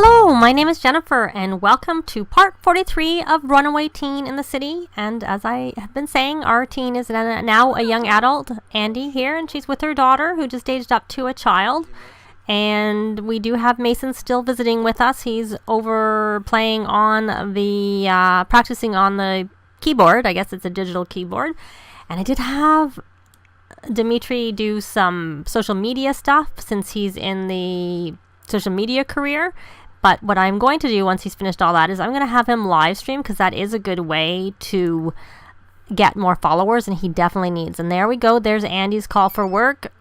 Hello, my name is Jennifer, and welcome to part 43 of Runaway Teen in the City. And as I have been saying, our teen is now a young adult, Andi here, and she's with her daughter, who just aged up to a child. And we do have Mason still visiting with us. He's over playing on the, practicing on the keyboard. I guess it's a digital keyboard. And I did have Dimitri do some social media stuff since he's in the social media career. But what I'm going to do once he's finished all that is I'm going to have him live stream, because that is a good way to get more followers, and he definitely needs. And there we go. There's Andi's call for work.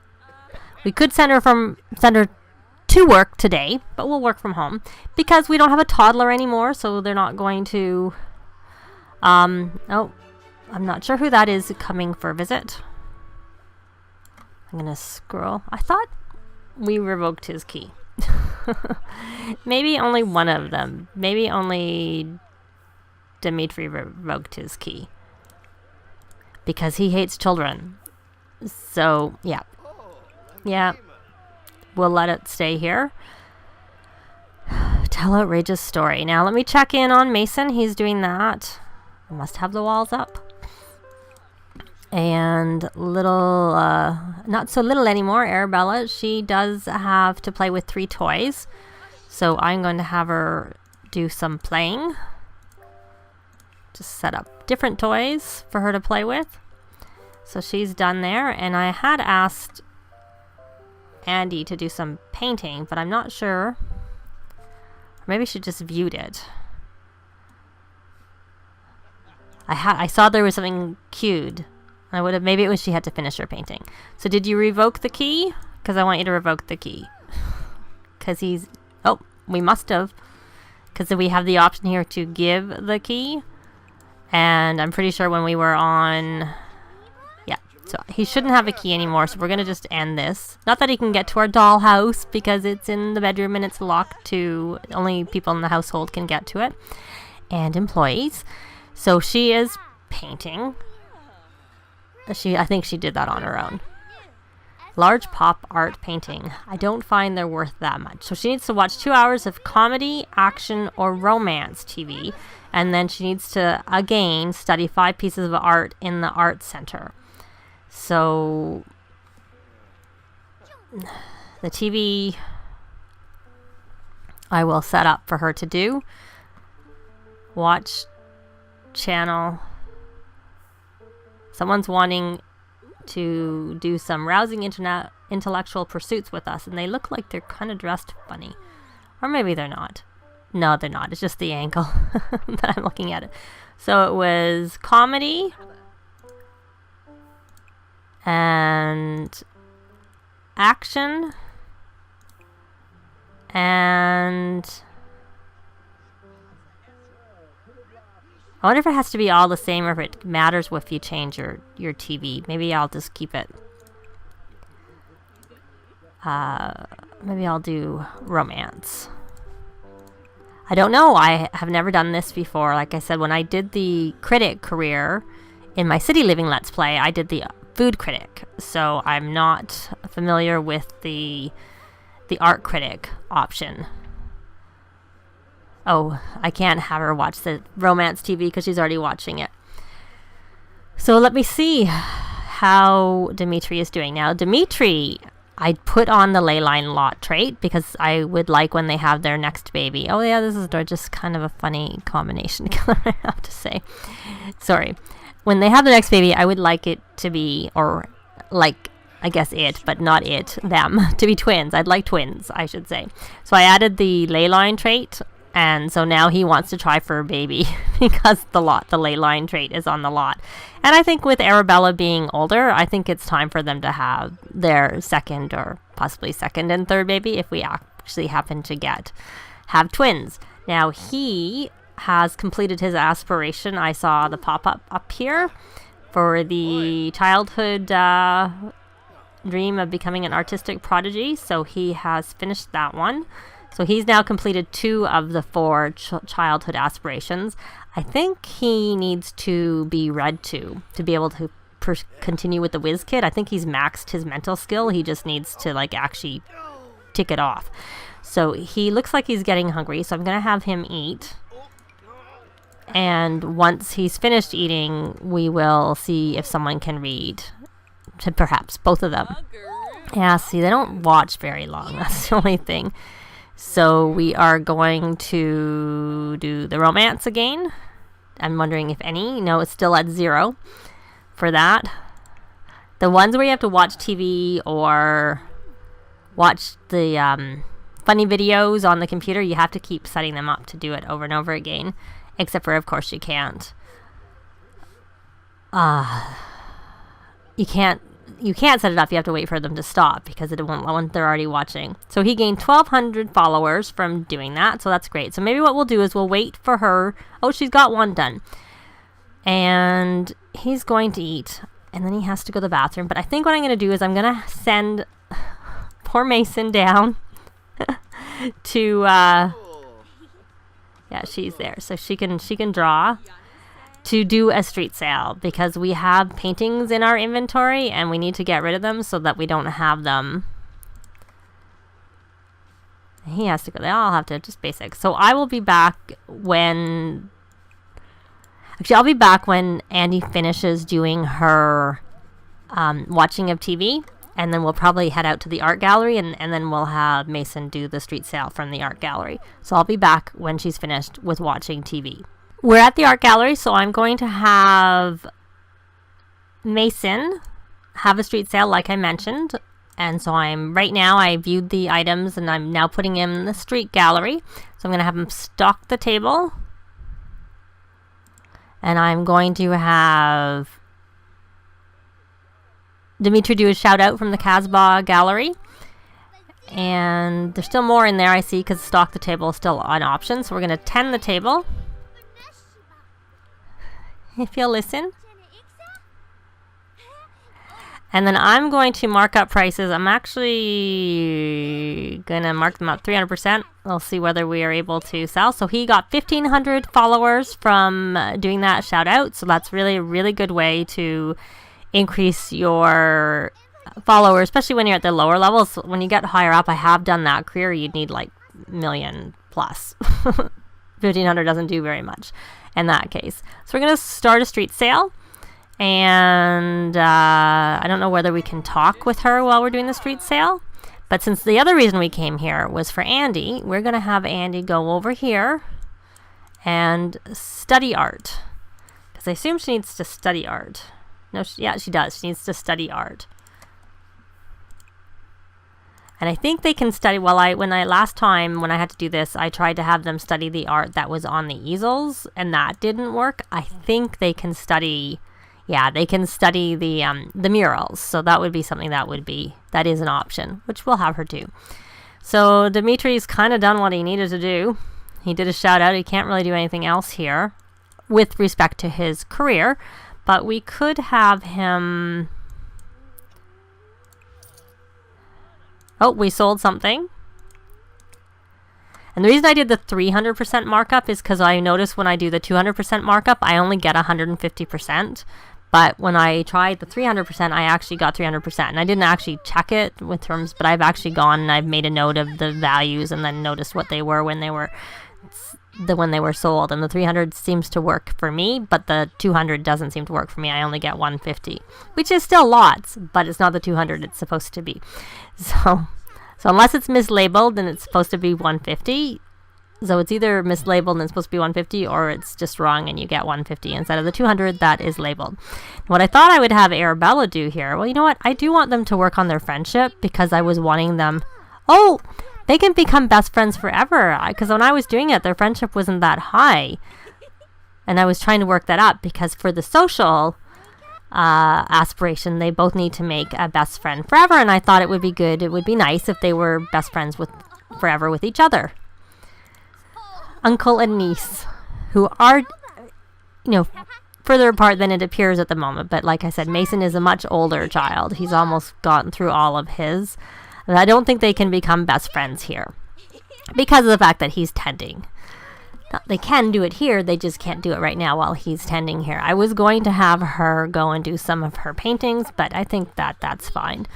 We could send her to work today, but we'll work from home because we don't have a toddler anymore, so they're not going to oh, I'm not sure who that is coming for a visit. I'm gonna scroll. I thought we revoked his key. Maybe only one of them. Maybe only Dimitri revoked his key because he hates children. So yeah, we'll let it stay here. Tell outrageous story. Now let me check in on Mason. He's doing that. Must have the walls up. And little, not so little anymore, Arabella, she does have to play with 3 toys. So I'm going to have her do some playing. Just set up different toys for her to play with. So she's done there. And I had asked Andi to do some painting, but I'm not sure. Maybe she just viewed it. I saw there was something queued. I would have, maybe it was she had to finish her painting. So did you revoke the key? Because I want you to revoke the key. Because oh, we must have. Because we have the option here to give the key. And I'm pretty sure when we were on, yeah. So he shouldn't have a key anymore. So we're going to just end this. Not that he can get to our dollhouse because it's in the bedroom and it's locked to, only people in the household can get to it. And employees. So she is painting. I think she did that on her own. Large pop art painting. I don't find they're worth that much. So she needs to watch 2 hours of comedy, action, or romance TV. And then she needs to, again, study 5 pieces of art in the art center. So the TV I will set up for her to do. Watch channel. Someone's wanting to do some rousing intellectual pursuits with us, and they look like they're kind of dressed funny. Or maybe they're not. No, they're not. It's just the angle that I'm looking at it. So it was comedy and action and I wonder if it has to be all the same or if it matters if you change your TV. Maybe I'll just keep it. Maybe I'll do romance. I don't know. I have never done this before. Like I said, when I did the critic career in my City Living Let's Play, I did the food critic. So I'm not familiar with the art critic option. Oh, I can't have her watch the romance TV because she's already watching it. So let me see how Dimitri is doing. Now, Dimitri, I put on the ley line lot trait because I would like when they have their next baby. Oh, yeah, this is just kind of a funny combination color, I have to say. Sorry. When they have the next baby, I would like it to be, or like, I guess it, but not it, them, to be twins. I'd like twins, I should say. So I added the ley line trait. And so now he wants to try for a baby because the ley line trait is on the lot. And I think with Arabella being older, I think it's time for them to have their second or possibly second and third baby if we actually happen to have twins. Now he has completed his aspiration. I saw the pop-up up here for the childhood dream of becoming an artistic prodigy. So he has finished that one. So he's now completed 2 of the 4 childhood aspirations. I think he needs to be read to be able to continue with the whiz kid. I think he's maxed his mental skill. He just needs to like actually tick it off. So he looks like he's getting hungry, so I'm going to have him eat. And once he's finished eating, we will see if someone can read. Perhaps both of them. Yeah, see, they don't watch very long. That's the only thing. So we are going to do the romance again. I'm wondering if any. No, it's still at 0 for that. The ones where you have to watch TV or watch the funny videos on the computer, you have to keep setting them up to do it over and over again. Except for, of course, you can't. You can't set it up. You have to wait for them to stop because it won't when they're already watching. So he gained 1,200 followers from doing that. So that's great. So maybe what we'll do is we'll wait for her. Oh, she's got one done. And he's going to eat. And then he has to go to the bathroom. But I think what I'm going to do is I'm going to send poor Mason down to... yeah, she's there. So she can draw to do a street sale because we have paintings in our inventory and we need to get rid of them so that we don't have them. He has to go. They all have to, just basic. So I will be back when... Actually, I'll be back when Andi finishes doing her watching of TV. And then we'll probably head out to the art gallery and then we'll have Mason do the street sale from the art gallery. So I'll be back when she's finished with watching TV. We're at the art gallery, so I'm going to have Mason have a street sale like I mentioned. And so right now I viewed the items and I'm now putting him in the street gallery. So I'm going to have him stock the table. And I'm going to have Dimitri do a shout out from the Casbah gallery. And there's still more in there I see because stock the table is still an option. So we're going to tend the table. If you'll listen. And then I'm going to mark up prices. I'm actually going to mark them up 300%. We'll see whether we are able to sell. So he got 1,500 followers from doing that shout out. So that's really a really good way to increase your followers, especially when you're at the lower levels. When you get higher up, I have done that career, you'd need like million plus. 1,500 doesn't do very much in that case. So we're going to start a street sale. And I don't know whether we can talk with her while we're doing the street sale. But since the other reason we came here was for Andi, we're going to have Andi go over here and study art. Because I assume she needs to study art. No, yeah, she does. She needs to study art. And I think they can study, last time when I had to do this, I tried to have them study the art that was on the easels, and that didn't work. I think they can study, they can study the murals. So that would be something that is an option, which we'll have her do. So Dimitri's kind of done what he needed to do. He did a shout out. He can't really do anything else here with respect to his career, but we could have him... Oh, we sold something. And the reason I did the 300% markup is because I noticed when I do the 200% markup, I only get 150%. But when I tried the 300%, I actually got 300%. And I didn't actually check it with terms, but I've actually gone and I've made a note of the values and then noticed what they were when they were sold. And the 300 seems to work for me, but the 200 doesn't seem to work for me. I only get 150, which is still lots, but it's not the 200 it's supposed to be. So unless it's mislabeled, then it's supposed to be 150. So it's either mislabeled and it's supposed to be 150, or it's just wrong and you get 150 instead of the 200 that is labeled. What I thought I would have Arabella do here, well, you know what? I do want them to work on their friendship because I was wanting them... Oh, they can become best friends forever. Because when I was doing it, their friendship wasn't that high. And I was trying to work that up because for the social aspiration, they both need to make a best friend forever. And I thought it would be good. It would be nice if they were best friends forever with each other. Uncle and niece, who are, further apart than it appears at the moment. But like I said, Mason is a much older child. He's almost gotten through all of his. And I don't think they can become best friends here because of the fact that he's tending. Now, they can do it here. They just can't do it right now while he's tending here. I was going to have her go and do some of her paintings, but I think that's fine.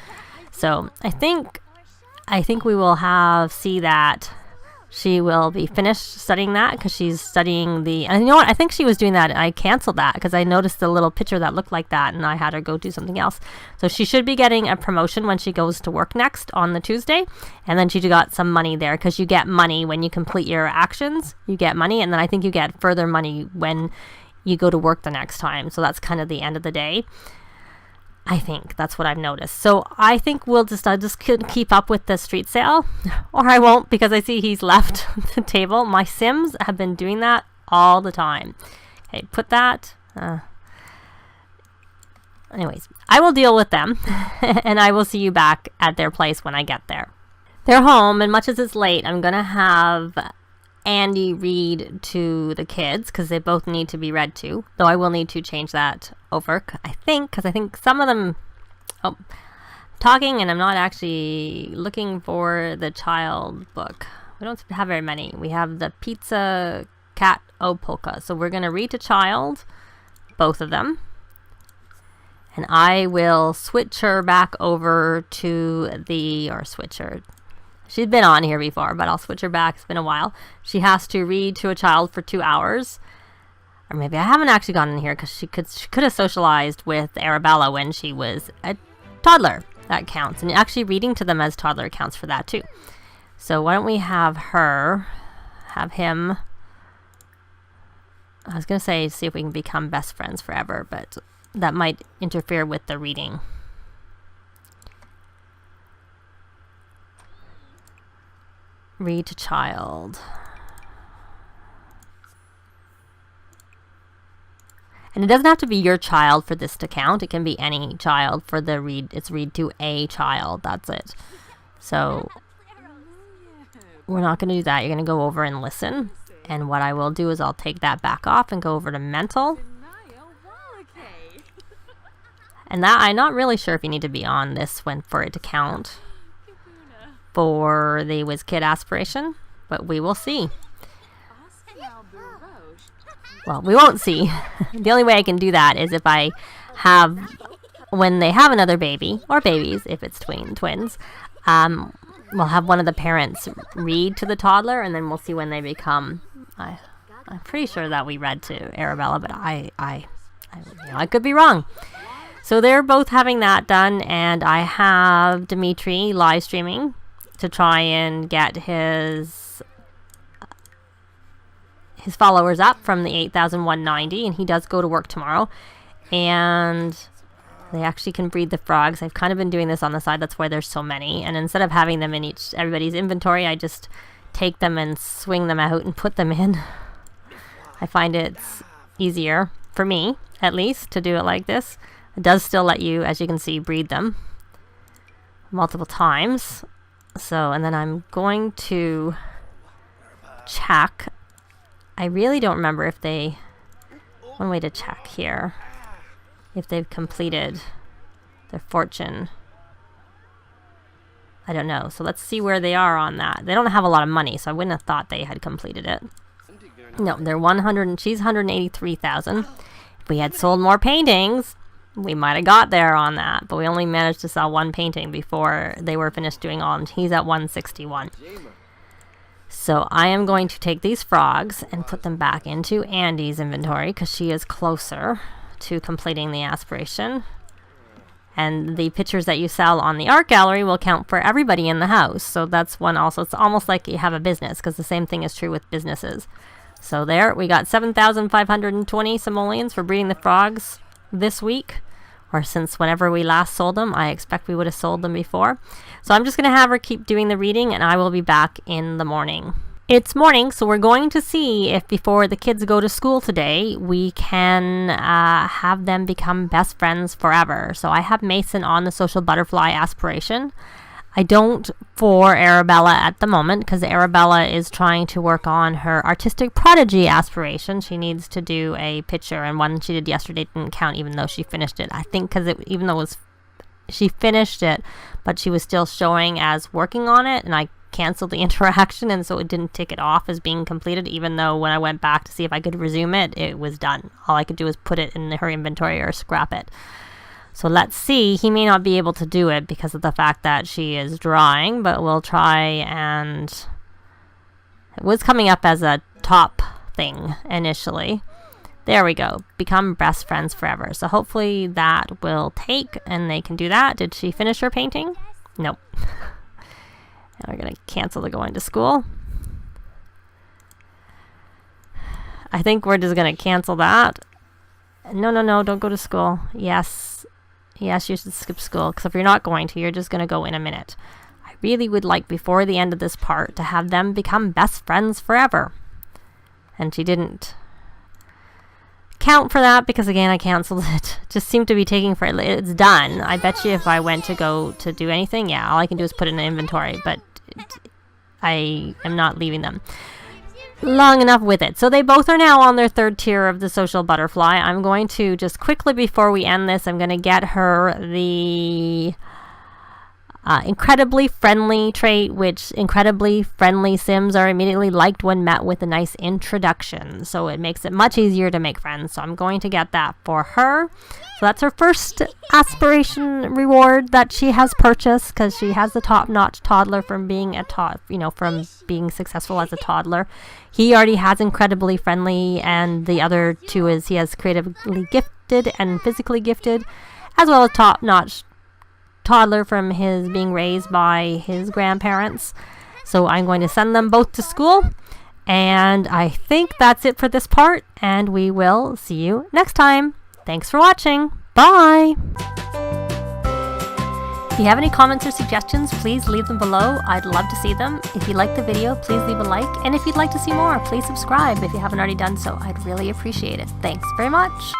So I think I think we will see that she will be finished studying that, because she's studying and you know what, I think she was doing that, and I canceled that because I noticed the little picture that looked like that, and I had her go do something else. So she should be getting a promotion when she goes to work next on the Tuesday, and then she got some money there, because you get money when you complete your actions. You get money, and then I think you get further money when you go to work the next time. So that's kind of the end of the day. I think that's what I've noticed. So I think I'll just keep up with the street sale, or I won't, because I see he's left the table. My Sims have been doing that all the time. Okay, put that. Anyways, I will deal with them, and I will see you back at their place when I get there. They're home, and much as it's late, I'm going to have Andi read to the kids, because they both need to be read to, though I will need to change that over, because I think some of them talking, and I'm not actually looking for the child book. We don't have very many. We have the Pizza Cat Polka, so we're going to read to child, both of them, and I will switch her back over to switch her. She's been on here before, but I'll switch her back. It's been a while. She has to read to a child for 2 hours. Or maybe I haven't actually gotten in here, because she could have socialized with Arabella when she was a toddler. That counts. And actually reading to them as toddler counts for that too. So why don't we have him. I was going to say, see if we can become best friends forever, but that might interfere with the reading. Read to child. And it doesn't have to be your child for this to count. It can be any child for the read. It's read to a child. That's it. So we're not going to do that. You're going to go over and listen. And what I will do is I'll take that back off and go over to mental. And that, I'm not really sure if you need to be on this one for it to count for the WizKid aspiration, but we will see. Well, we won't see. The only way I can do that is if I have, when they have another baby, or babies, if it's twins, we'll have one of the parents read to the toddler, and then we'll see when they become, I'm pretty sure that we read to Arabella, but I could be wrong. So they're both having that done, and I have Dimitri live streaming to try and get his followers up from the 8,190, and he does go to work tomorrow, and they actually can breed the frogs. I've kind of been doing this on the side, that's why there's so many, and instead of having them in everybody's inventory, I just take them and swing them out and put them in. I find it's easier, for me at least, to do it like this. It does still let you, as you can see, breed them multiple times. So, and then I'm going to check. I really don't remember if one way to check here, if they've completed their fortune. I don't know. So let's see where they are on that. They don't have a lot of money, so I wouldn't have thought they had completed it. No, they're 100, and she's 183,000. If we had sold more paintings, we might have got there on that, but we only managed to sell one painting before they were finished doing all, and he's at 161. So I am going to take these frogs and put them back into Andi's inventory, because she is closer to completing the aspiration. And the pictures that you sell on the art gallery will count for everybody in the house. So that's one also. It's almost like you have a business, because the same thing is true with businesses. So there, we got 7,520 simoleans for breeding the frogs this week, or since whenever we last sold them. I expect we would have sold them before. So I'm just going to have her keep doing the reading, and I will be back in the morning. It's morning, so we're going to see if before the kids go to school today, we can have them become best friends forever. So I have Mason on the social butterfly aspiration. I don't for Arabella at the moment, because Arabella is trying to work on her artistic prodigy aspiration. She needs to do a picture, and one she did yesterday didn't count, even though she finished it. I think because even though she finished it, but she was still showing as working on it, and I canceled the interaction, and so it didn't tick it off as being completed, even though when I went back to see if I could resume it, it was done. All I could do was put it in her inventory or scrap it. So let's see. He may not be able to do it because of the fact that she is drawing, but we'll try. And it was coming up as a top thing initially. There we go. Become best friends forever. So hopefully that will take and they can do that. Did she finish her painting? Nope. Now we're going to cancel the going to school. I think we're just going to cancel that. No, don't go to school. Yes, you should skip school, because if you're not going to, you're just going to go in a minute. I really would like, before the end of this part, to have them become best friends forever. And she didn't count for that, because again, I canceled it. Just seemed to be taking for it's done. I bet you if I went to go to do anything, yeah, all I can do is put it in inventory, but I am not leaving them long enough with it. So they both are now on their third tier of the social butterfly. I'm going to just quickly, before we end this, I'm going to get her the incredibly friendly trait, which incredibly friendly Sims are immediately liked when met with a nice introduction. So it makes it much easier to make friends. So I'm going to get that for her. So that's her first aspiration reward that she has purchased, because she has the top-notch toddler from being from being successful as a toddler. He already has incredibly friendly, and the other two is he has creatively gifted and physically gifted, as well as top-notch toddler from his being raised by his grandparents. So I'm going to send them both to school, and I think that's it for this part, and we will see you next time. Thanks for watching. Bye! If you have any comments or suggestions, please leave them below. I'd love to see them. If you liked the video, please leave a like, and if you'd like to see more, please subscribe if you haven't already done so. I'd really appreciate it. Thanks very much.